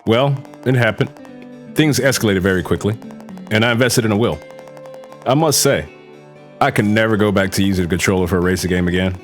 Well, it happened. Things escalated very quickly, and I invested in a wheel. I must say, I can never go back to using a controller for a racing game again.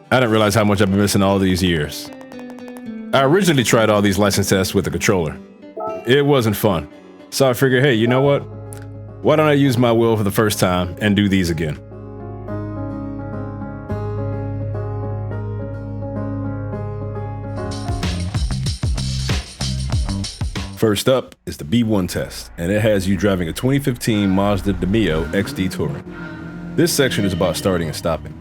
I didn't realize how much I've been missing all these years. I originally tried all these license tests with a controller. It wasn't fun, so I figured, hey, you know what? Why don't I use my wheel for the first time and do these again? First up is the B1 test, and it has you driving a 2015 Mazda Demio XD Touring. This section is about starting and stopping.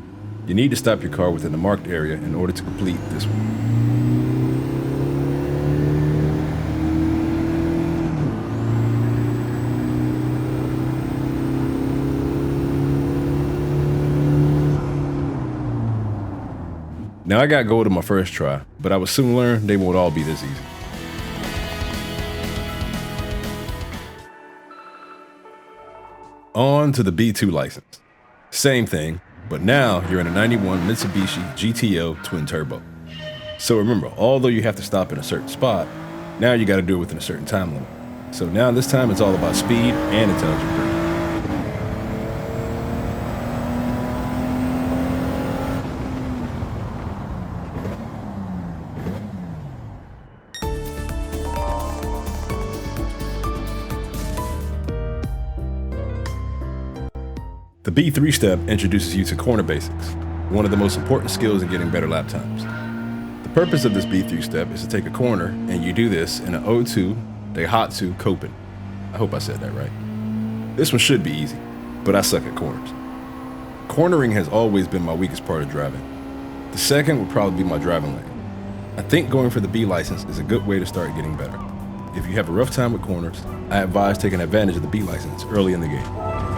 You need to stop your car within the marked area in order to complete this one. Now I got gold on my first try, but I would soon learn they won't all be this easy. On to the B2 license. Same thing, but now you're in a 91 Mitsubishi GTO twin turbo. So remember, although you have to stop in a certain spot, now you got to do it within a certain time limit. So now this time it's all about speed and intelligent braking. The B3 step introduces you to corner basics, one of the most important skills in getting better lap times. The purpose of this B3 step is to take a corner, and you do this in an O2 Daihatsu Copen. I hope I said that right. This one should be easy, but I suck at corners. Cornering has always been my weakest part of driving. The second would probably be my driving lane. I think going for the B license is a good way to start getting better. If you have a rough time with corners, I advise taking advantage of the B license early in the game.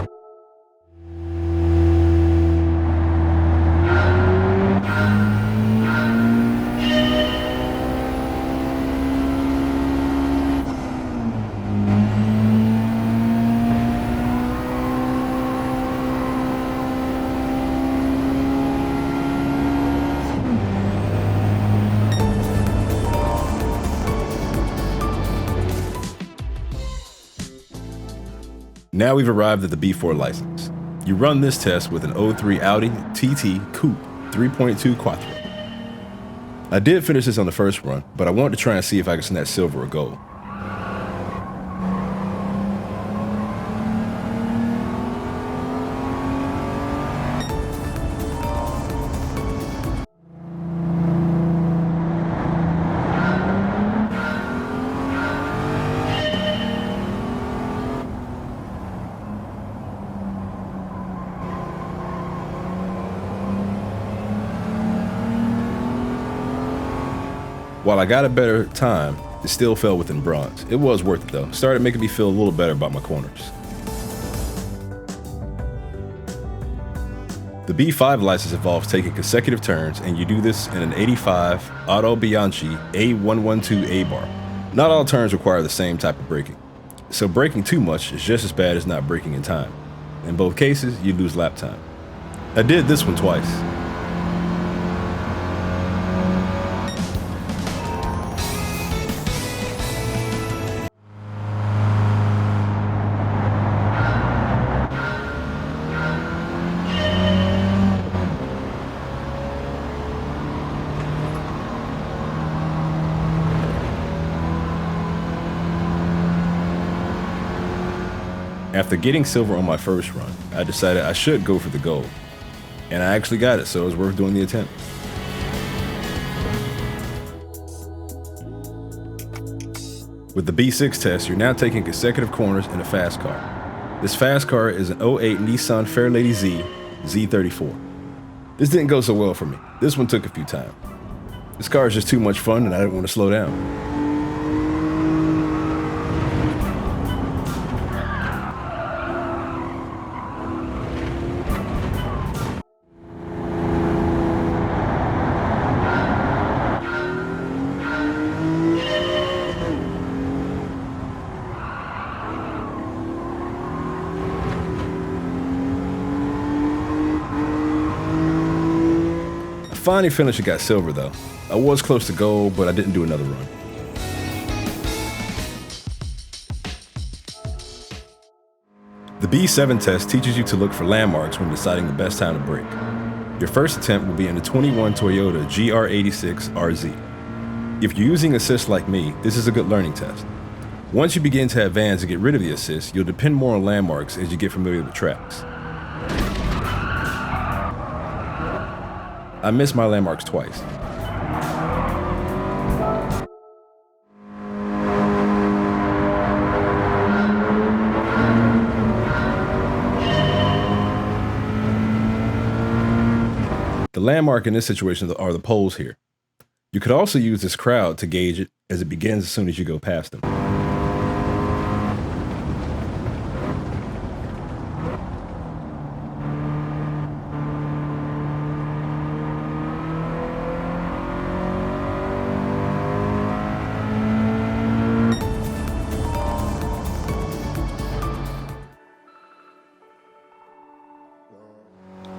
Now we've arrived at the B4 license. You run this test with an 03 Audi TT Coupe 3.2 Quattro. I did finish this on the first run, but I wanted to try and see if I could snatch silver or gold. While I got a better time, it still fell within bronze. It was worth it though. Started making me feel a little better about my corners. The B5 license involves taking consecutive turns, and you do this in an 85 Auto Bianchi A112A bar. Not all turns require the same type of braking, so braking too much is just as bad as not braking in time. In both cases, you lose lap time. I did this one twice. After getting silver on my first run, I decided I should go for the gold. And I actually got it, so it was worth doing the attempt. With the B6 test, you're now taking consecutive corners in a fast car. This fast car is an 08 Nissan Fairlady Z Z34. This didn't go so well for me. This one took a few times. This car is just too much fun and I didn't want to slow down. Finally finished and got silver though. I was close to gold, but I didn't do another run. B7 test teaches you to look for landmarks when deciding the best time to brake. Your first attempt will be in the 21 Toyota GR86 RZ. If you're using assist like me, this is a good learning test. Once you begin to advance and get rid of the assist, you'll depend more on landmarks as you get familiar with tracks. I missed my landmarks twice. The landmark in this situation are the poles here. You could also use this crowd to gauge it as it begins as soon as you go past them.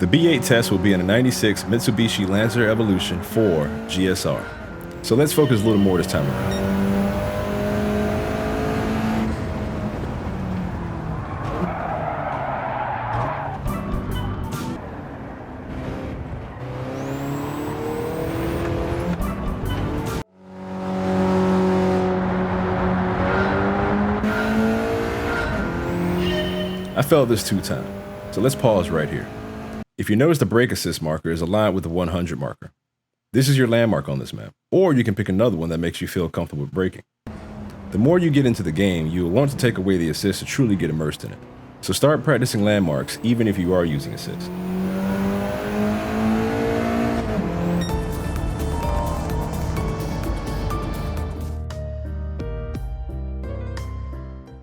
The B8 test will be in a 96 Mitsubishi Lancer Evolution 4 GSR. So let's focus a little more this time around. I failed this 2 times, so let's pause right here. If you notice the brake assist marker is aligned with the 100 marker, this is your landmark on this map, or you can pick another one that makes you feel comfortable with braking. The more you get into the game, you will want to take away the assist to truly get immersed in it. So start practicing landmarks even if you are using assist.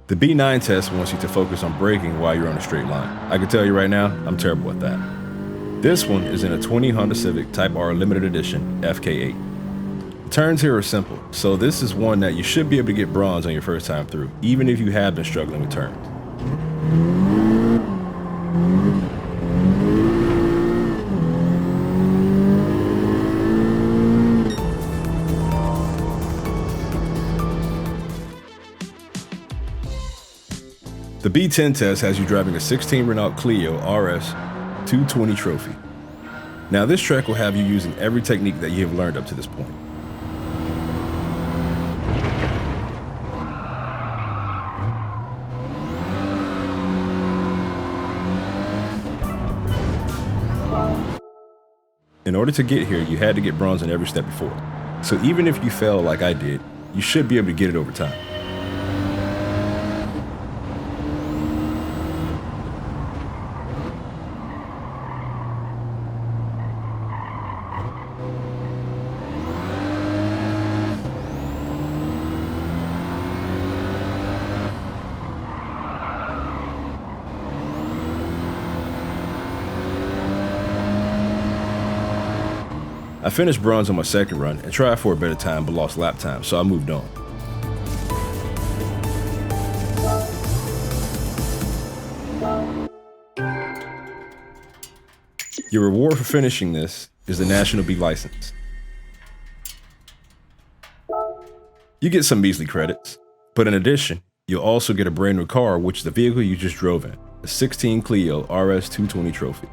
The B9 test wants you to focus on braking while you're on a straight line. I can tell you right now, I'm terrible at that. This one is in a 20 Honda Civic Type R Limited Edition FK8. The turns here are simple, so this is one that you should be able to get bronze on your first time through, even if you have been struggling with turns. The B10 test has you driving a 16 Renault Clio RS 220 Trophy. Now this track will have you using every technique that you have learned up to this point. In order to get here, you had to get bronze on every step before. So even if you fail like I did, you should be able to get it over time. I finished bronze on my second run and tried for a better time but lost lap time, so I moved on. Your reward for finishing this is the National B license. You get some measly credits, but in addition, you'll also get a brand new car, which is the vehicle you just drove in, a 16 Clio RS 220 Trophy.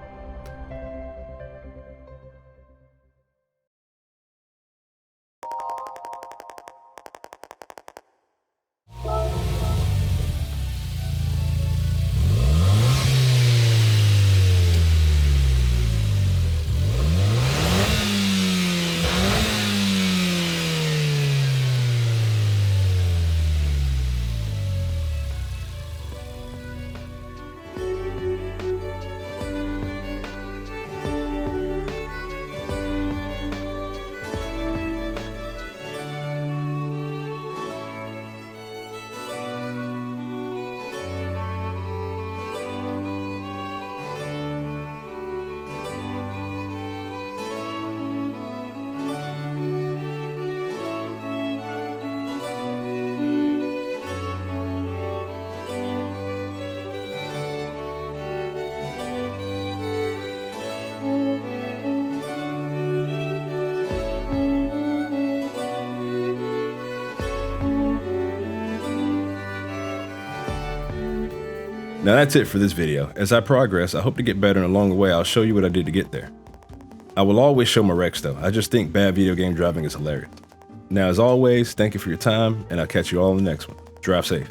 Now that's it for this video. As I progress, I hope to get better, and along the way I'll show you what I did to get there. I will always show my wrecks though. I just think bad video game driving is hilarious. Now as always, thank you for your time, and I'll catch you all in the next one. Drive safe.